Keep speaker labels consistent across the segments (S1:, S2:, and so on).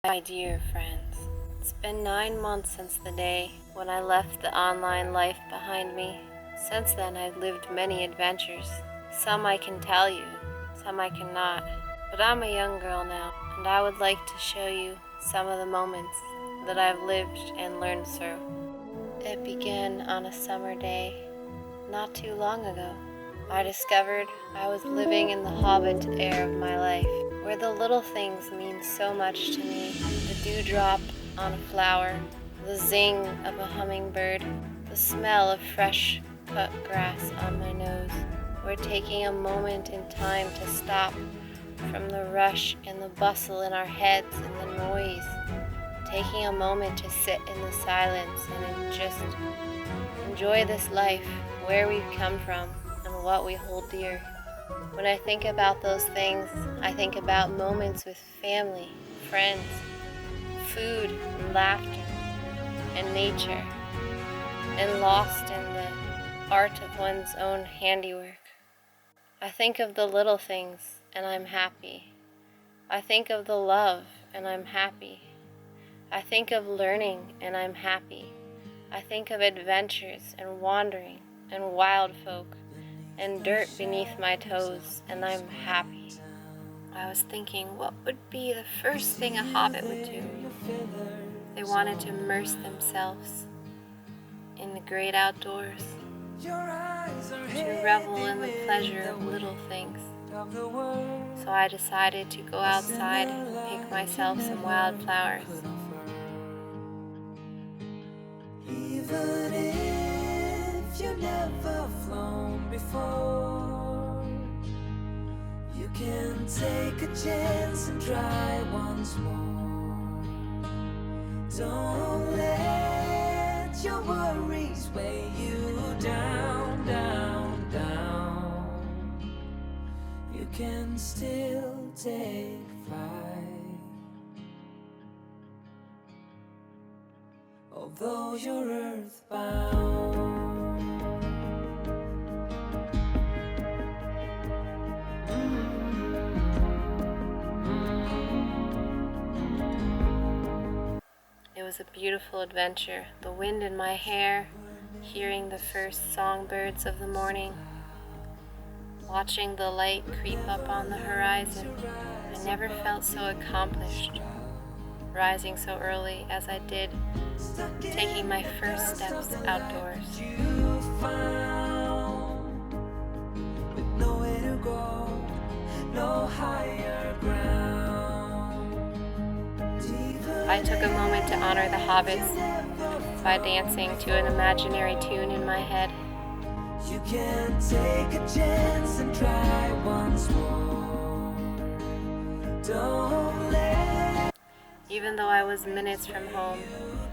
S1: My dear friends, it's been 9 months since the day when I left the online life behind me. Since then, I've lived many adventures. Some I can tell you, some I cannot. But I'm a young girl now, and I would like to show you some of the moments that I've lived and learned through. It began on a summer day, not too long ago. I discovered I was living in the Hobbit era of my life, where the little things mean so much to me. The dewdrop on a flower, the zing of a hummingbird, the smell of fresh cut grass on my nose. We're taking a moment in time to stop from the rush and the bustle in our heads and the noise. Taking a moment to sit in the silence and just enjoy this life, where we've come from, and what we hold dear. When I think about those things, I think about moments with family, friends, food, and laughter, and nature, and lost in the art of one's own handiwork. I think of the little things, and I'm happy. I think of the love, and I'm happy. I think of learning, and I'm happy. I think of adventures, and wandering, and wild folk, and dirt beneath my toes, and I'm happy. I was thinking, what would be the first thing a hobbit would do? They wanted to immerse themselves in the great outdoors, to revel in the pleasure of little things. So I decided to go outside and pick myself some wildflowers.
S2: Even if you've never flown before, you can take a chance and try once more. Don't let your worries weigh you down, down, down. You can still take flight, although you're earthbound.
S1: It was a beautiful adventure, the wind in my hair, hearing the first songbirds of the morning, watching the light creep up on the horizon. I never felt so accomplished, rising so early as I did, taking my first steps outdoors.
S2: With nowhere to go, no higher ground.
S1: I took a moment to honor the hobbits by dancing to an imaginary tune in my head.
S2: You can take a chance and try once more. Don't let.
S1: Even though I was minutes from home,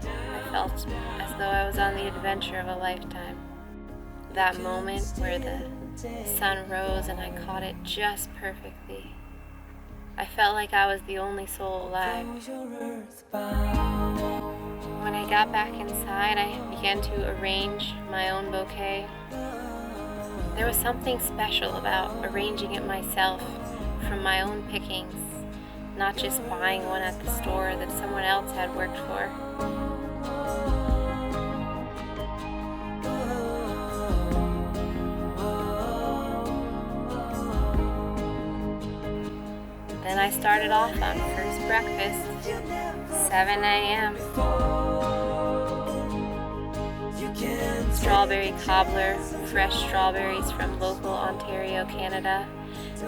S1: I felt as though I was on the adventure of a lifetime. That moment where the sun rose and I caught it just perfectly. I felt like I was the only soul alive. When I got back inside, I began to arrange my own bouquet. There was something special about arranging it myself from my own pickings, not just buying one at the store that someone else had worked for. Then I started off on first breakfast, 7 a.m. Strawberry cobbler, fresh strawberries from local Ontario, Canada.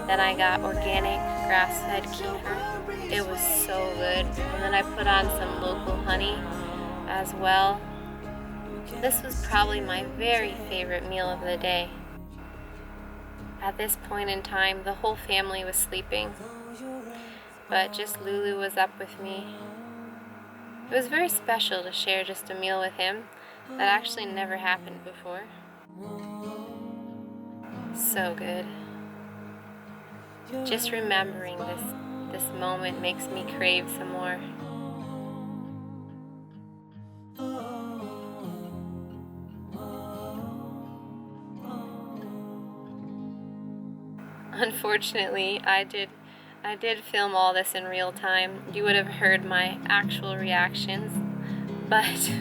S1: Then I got organic grass-fed kefir. It was so good. And then I put on some local honey as well. This was probably my very favorite meal of the day. At this point in time, the whole family was sleeping, but just Lulu was up with me. It was very special to share just a meal with him. That actually never happened before. So good. Just remembering this moment makes me crave some more. Unfortunately, I did I did film all this in real time. You would have heard my actual reactions, but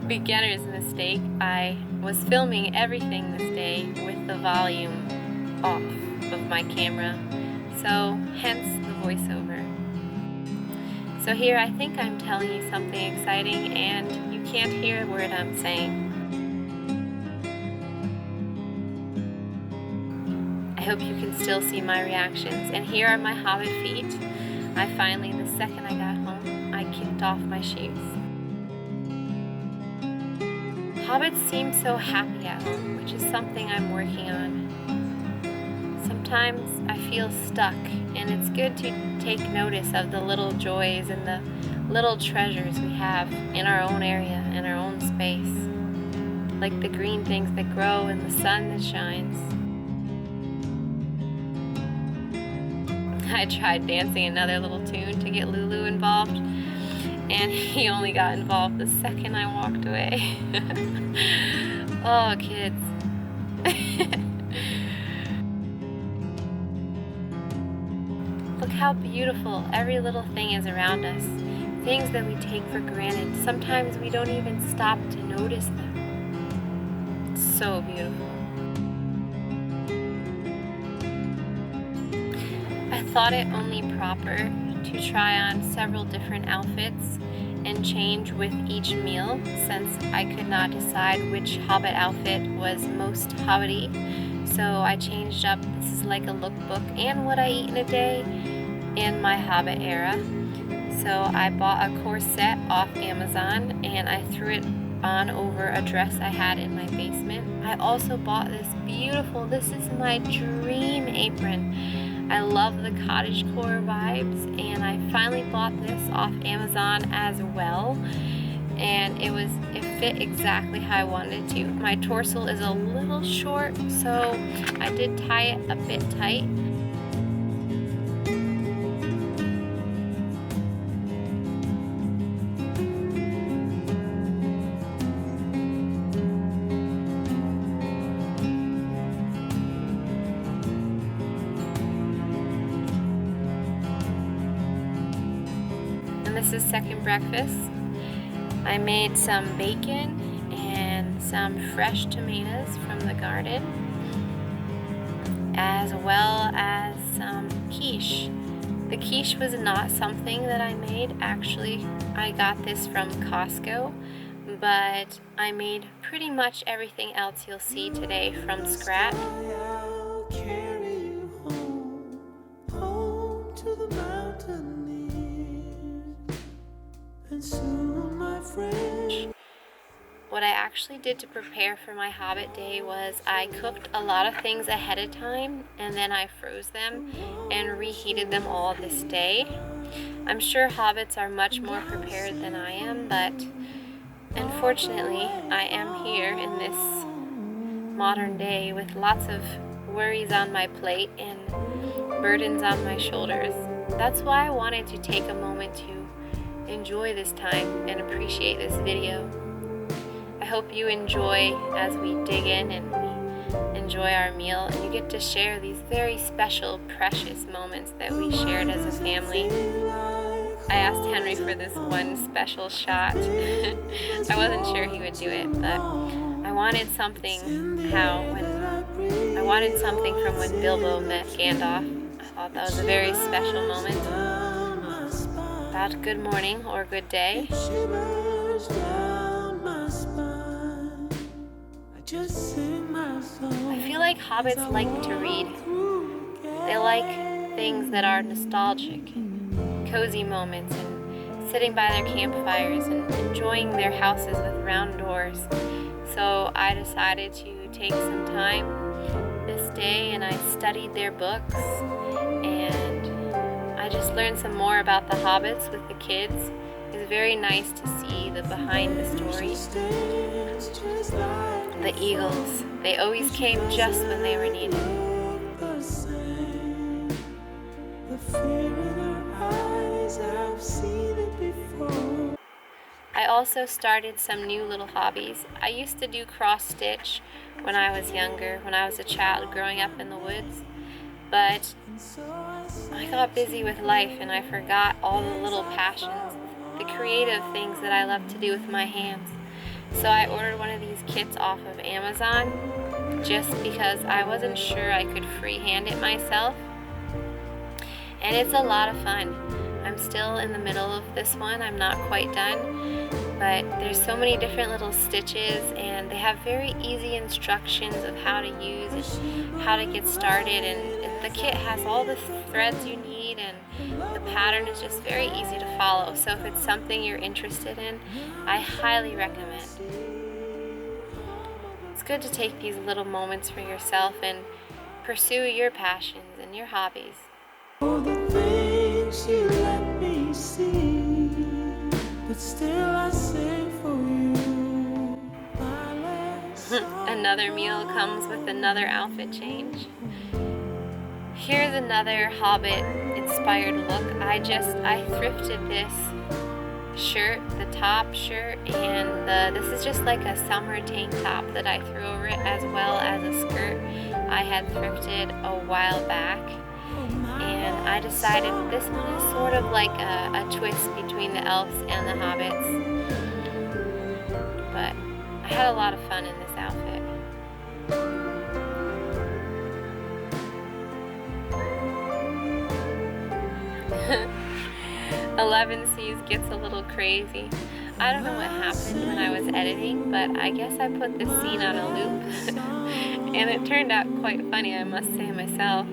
S1: beginner's mistake. I was filming everything this day with the volume off of my camera, so hence the voiceover. So here I think I'm telling you something exciting and you can't hear a word I'm saying. I hope you can still see my reactions. And here are my Hobbit feet. I finally, the second I got home, I kicked off my shoes. Hobbits seem so happy at home, which is something I'm working on. Sometimes I feel stuck, and it's good to take notice of the little joys and the little treasures we have in our own area, in our own space. Like the green things that grow and the sun that shines. I tried dancing another little tune to get Lulu involved, and he only got involved the second I walked away. Oh, kids. Look how beautiful every little thing is around us. Things that we take for granted. Sometimes we don't even stop to notice them. It's so beautiful. I thought it only proper to try on several different outfits and change with each meal, since I could not decide which Hobbit outfit was most Hobbit-y. So I changed up. This is like a lookbook and what I eat in a day in my Hobbit era. So I bought a corset off Amazon and I threw it on over a dress I had in my basement. I also bought this this is my dream apron. I love the cottagecore vibes, and I finally bought this off Amazon as well, and it fit exactly how I wanted it to. My torso is a little short, so I did tie it a bit tight. This is second breakfast. I made some bacon and some fresh tomatoes from the garden, as well as some quiche. The quiche was not something that I made. Actually, I got this from Costco, but I made pretty much everything else you'll see today from scratch.
S2: I'll carry you home to the mountain. And soon, my friend.
S1: What I actually did to prepare for my Hobbit day was I cooked a lot of things ahead of time, and then I froze them and reheated them all this day. I'm sure Hobbits are much more prepared than I am, but unfortunately I am here in this modern day with lots of worries on my plate and burdens on my shoulders. That's why I wanted to take a moment to enjoy this time and appreciate this video. I hope you enjoy as we dig in and we enjoy our meal, and you get to share these very special, precious moments that we shared as a family. I asked Henry for this one special shot. I wasn't sure he would do it, but I wanted something from when Bilbo met Gandalf. I thought that was a very special moment. About good morning or good day. I feel like hobbits like to read. They like things that are nostalgic, cozy moments, and sitting by their campfires and enjoying their houses with round doors. So I decided to take some time this day and I studied their books, and I just learned some more about the hobbits with the kids. It's very nice to see the behind the story. The eagles, they always came just when they were needed. I also started some new little hobbies. I used to do cross stitch when I was younger, when I was a child growing up in the woods. But I got busy with life and I forgot all the little passions, the creative things that I love to do with my hands. So I ordered one of these kits off of Amazon just because I wasn't sure I could freehand it myself. And it's a lot of fun. I'm still in the middle of this one. I'm not quite done, but there's so many different little stitches and they have very easy instructions of how to use and how to get started, and the kit has all the threads you need and the pattern is just very easy to follow. So if it's something you're interested in, I highly recommend. It's good to take these little moments for yourself and pursue your passions and your hobbies.
S2: All the things you let me see, but still I sing for you.
S1: Another meal comes with another outfit change. Here's another Hobbit-inspired look. I thrifted this shirt, the top shirt, and this is just like a summer tank top that I threw over it, as well as a skirt I had thrifted a while back. And I decided this one is sort of like a twist between the elves and the hobbits. But I had a lot of fun in this outfit. Eleven Seas gets a little crazy. I don't know what happened when I was editing, but I guess I put this scene on a loop. And it turned out quite funny, I must say myself.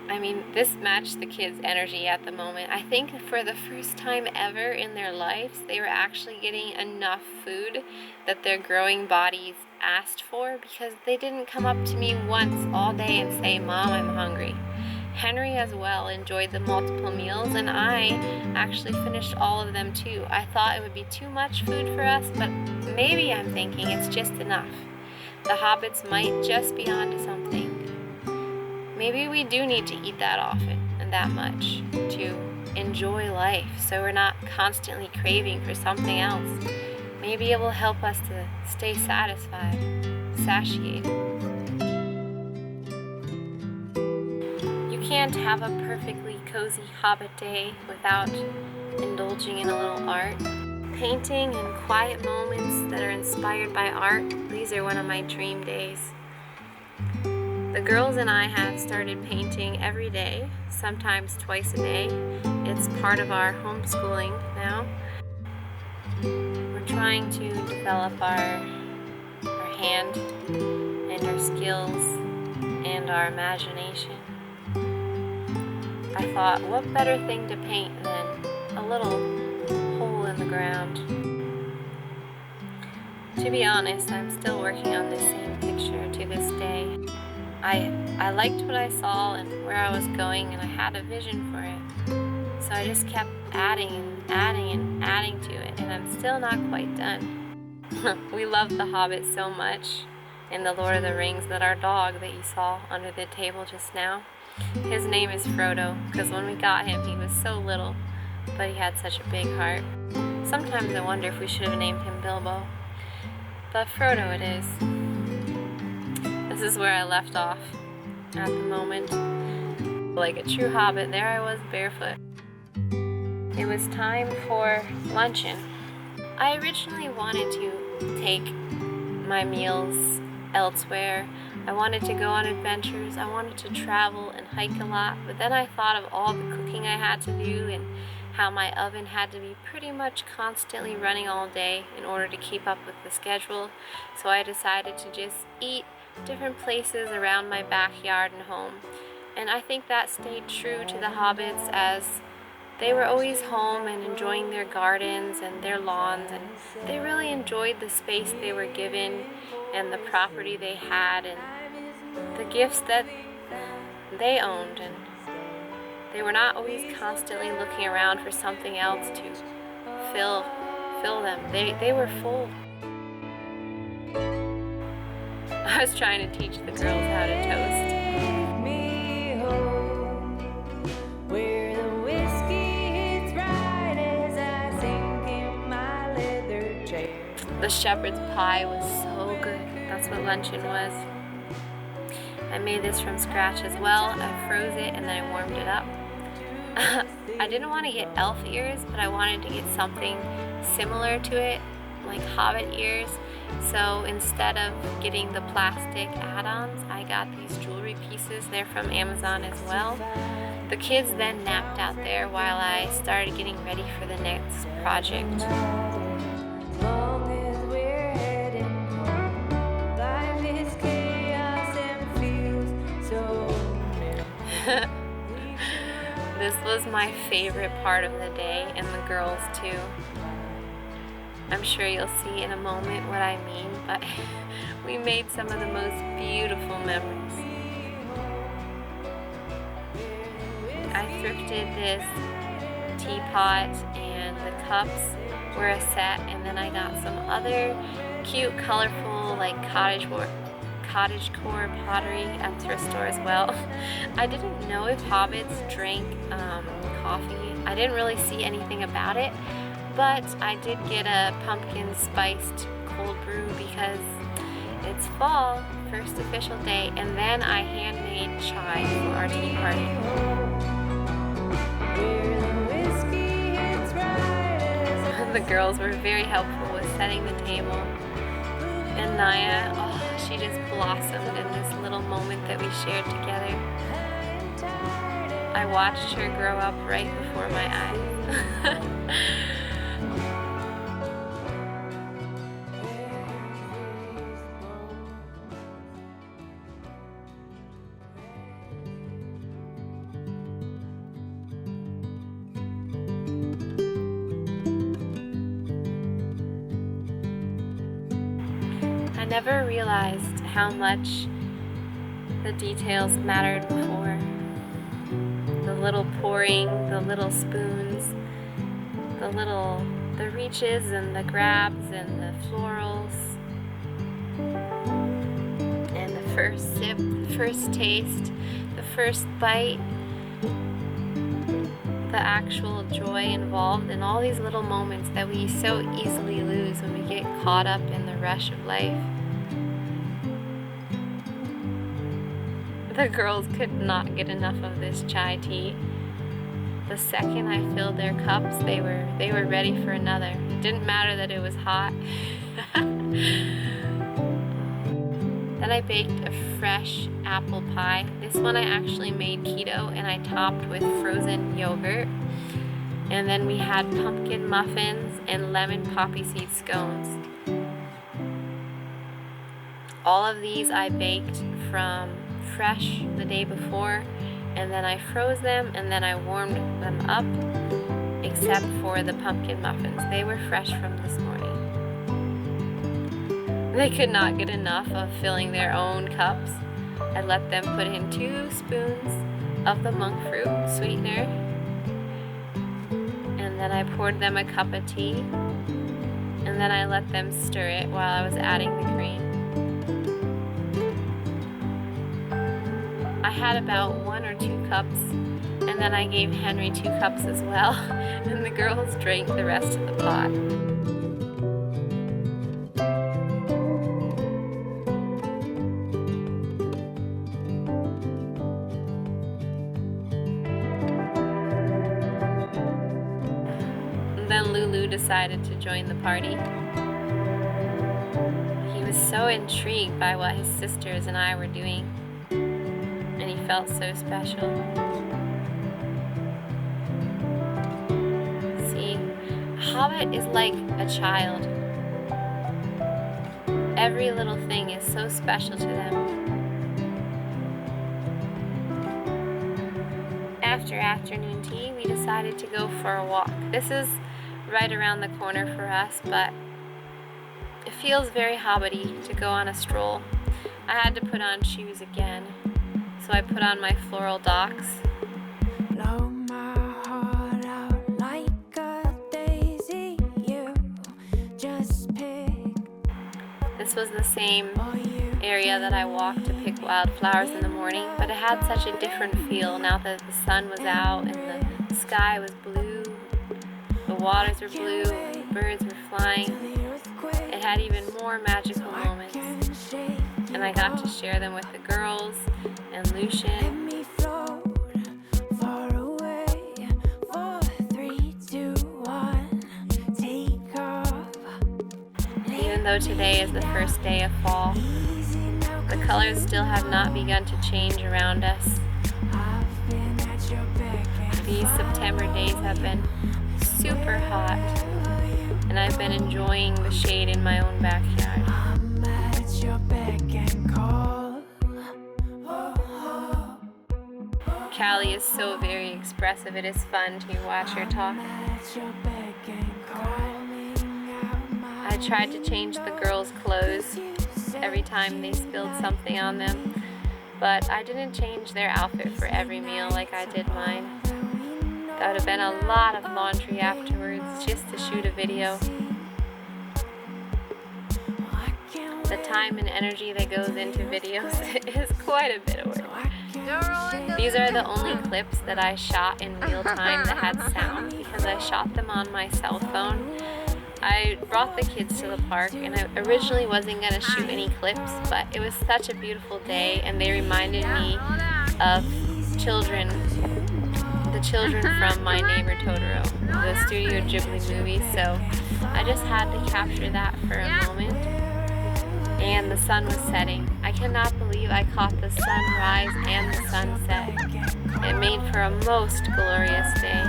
S1: I mean, this matched the kids' energy at the moment. I think for the first time ever in their lives, they were actually getting enough food that their growing bodies asked for, because they didn't come up to me once all day and say, "Mom, I'm hungry." Henry as well enjoyed the multiple meals, and I actually finished all of them too. I thought it would be too much food for us, but maybe I'm thinking it's just enough. The hobbits might just be onto something. Maybe we do need to eat that often and that much to enjoy life, so we're not constantly craving for something else. Maybe it will help us to stay satisfied, satiated. You can't have a perfectly cozy Hobbit day without indulging in a little art. Painting and quiet moments that are inspired by art, these are one of my dream days. The girls and I have started painting every day, sometimes twice a day. It's part of our homeschooling now. We're trying to develop our hand and our skills and our imagination. I thought, what better thing to paint than a little hole in the ground? To be honest, I'm still working on this same picture to this day. I liked what I saw and where I was going, and I had a vision for it. So I just kept adding and adding and adding to it, and I'm still not quite done. We love the Hobbit so much in The Lord of the Rings that our dog that you saw under the table just now, his name is Frodo, because when we got him he was so little, but he had such a big heart. Sometimes I wonder if we should have named him Bilbo, but Frodo it is. This is where I left off at the moment. Like a true hobbit, there I was barefoot. It was time for luncheon. I originally wanted to take my meals elsewhere. I wanted to go on adventures. I wanted to travel and hike a lot, but then I thought of all the cooking I had to do and how my oven had to be pretty much constantly running all day in order to keep up with the schedule. So I decided to just eat different places around my backyard and home. And I think that stayed true to the hobbits, as they were always home and enjoying their gardens and their lawns, and they really enjoyed the space they were given and the property they had and the gifts that they owned, and they were not always constantly looking around for something else to fill them. They were full. I was trying to teach the girls how to toast.
S2: Take me home, where the whiskey hits right as I sink in my leather chair.
S1: The shepherd's pie was so good. That's what luncheon was. I made this from scratch as well. I froze it and then I warmed it up. I didn't want to get elf ears, but I wanted to get something similar to it, like Hobbit ears. So instead of getting the plastic add-ons, I got these jewelry pieces. They're from Amazon as well. The kids then napped out there while I started getting ready for the next project.
S2: Long as we're heading home, life is chaos and feels so merry.
S1: This was my favorite part of the day, and the girls too. I'm sure you'll see in a moment what I mean, but we made some of the most beautiful memories. I thrifted this teapot, and the cups were a set, and then I got some other cute, colorful, like cottagecore pottery at the thrift store as well. I didn't know if hobbits drank coffee. I didn't really see anything about it, but I did get a pumpkin spiced cold brew because it's fall, first official day, and then I handmade chai for our tea party. The girls were very helpful with setting the table, and Naya, she just blossomed in this little moment that we shared together. I watched her grow up right before my eyes. I never realized how much the details mattered before. The little pouring, the little spoons, the reaches and the grabs and the florals. And the first sip, the first taste, the first bite. The actual joy involved in all these little moments that we so easily lose when we get caught up in the rush of life. The girls could not get enough of this chai tea. The second I filled their cups, they were ready for another. It didn't matter that it was hot. Then I baked a fresh apple pie. This one I actually made keto, and I topped with frozen yogurt. And then we had pumpkin muffins and lemon poppy seed scones. All of these I baked from fresh the day before, and then I froze them, and then I warmed them up, except for the pumpkin muffins. They were fresh from this morning. They could not get enough of filling their own cups. I let them put in 2 spoons of the monk fruit sweetener, and then I poured them a cup of tea, and then I let them stir it while I was adding the cream. I had about 1 or 2 cups, and then I gave Henry 2 cups as well, and the girls drank the rest of the pot. And then Lulu decided to join the party. He was so intrigued by what his sisters and I were doing, and he felt so special. See, a hobbit is like a child. Every little thing is so special to them. After afternoon tea, we decided to go for a walk. This is right around the corner for us, but it feels very hobbity to go on a stroll. I had to put on shoes again, so I put on my floral docks.
S2: Blow my heart out like a daisy, you just pick.
S1: This was the same area that I walked to pick wildflowers in the morning, but it had such a different feel now that the sun was out and the sky was blue, the waters were blue, the birds were flying. It had even more magical moments. and I got to share them with the girls and Lucian. Even though today is the first day of fall, the colors still have not begun to change around us. These September days have been super hot, and I've been enjoying the shade in my own backyard. Callie is so very expressive. It is fun to watch her talk. I tried to change the girls' clothes every time they spilled something on them, but I didn't change their outfit for every meal like I did mine. That would have been a lot of laundry afterwards just to shoot a video. The time and energy that goes into videos is quite a bit of work. These are the only clips that I shot in real time that had sound because I shot them on my cell phone. I brought the kids to the park and I originally wasn't going to shoot any clips, but it was such a beautiful day and they reminded me of the children from My Neighbor Totoro, the Studio Ghibli movie, so I just had to capture that for a moment. And the sun was setting. I cannot believe I caught the sunrise and the sunset. It made for a most glorious day.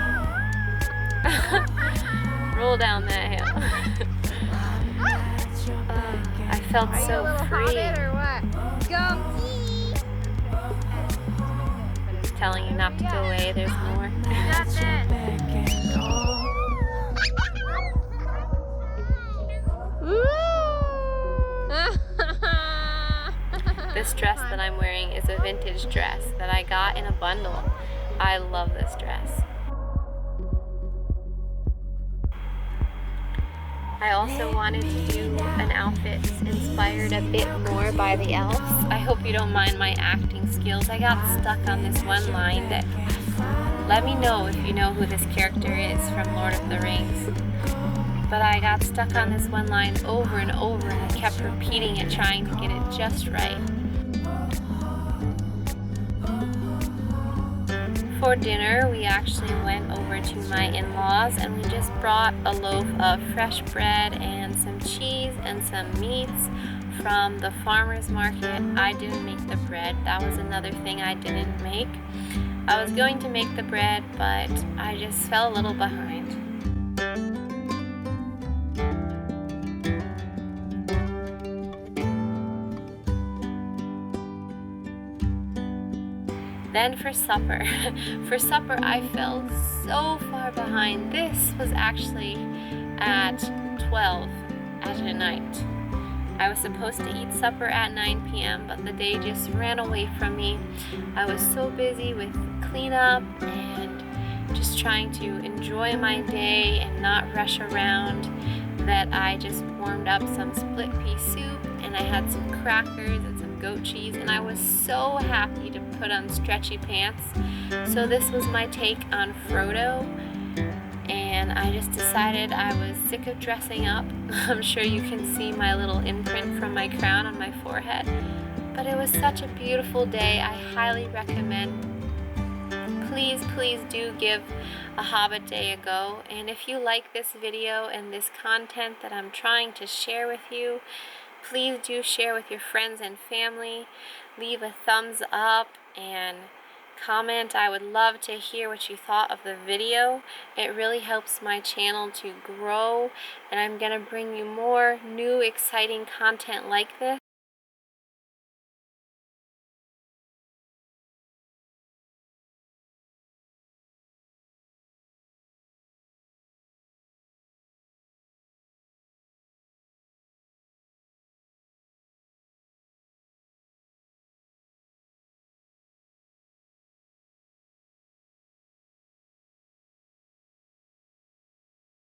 S1: Roll down that hill. I felt so free. But it's telling you not to go away, there's more. This dress that I'm wearing is a vintage dress that I got in a bundle. I love this dress. I also wanted to do an outfit inspired a bit more by the elves. I hope you don't mind my acting skills. I got stuck on this one line that, let me know if you know who this character is from Lord of the Rings. But I got stuck on this one line over and over and I kept repeating it, trying to get it just right. For dinner, we actually went over to my in-laws and we just brought a loaf of fresh bread and some cheese and some meats from the farmer's market. I didn't make the bread. That was another thing I didn't make. I was going to make the bread, but I just fell a little behind. Then for supper. For supper, I fell so far behind. This was actually at 12 at night. I was supposed to eat supper at 9 p.m., but the day just ran away from me. I was so busy with cleanup and just trying to enjoy my day and not rush around that I just warmed up some split pea soup and I had some crackers and some goat cheese, and I was so happy to put on stretchy pants. So this was my take on Frodo, and I just decided I was sick of dressing up. I'm sure you can see my little imprint from my crown on my forehead, but it was such a beautiful day. I highly recommend. Please do give a Hobbit day a go, and if you like this video and this content that I'm trying to share with you, please do share with your friends and family. Leave a thumbs up and comment. I would love to hear what you thought of the video. It really helps my channel to grow, and I'm going to bring you more new exciting content like this.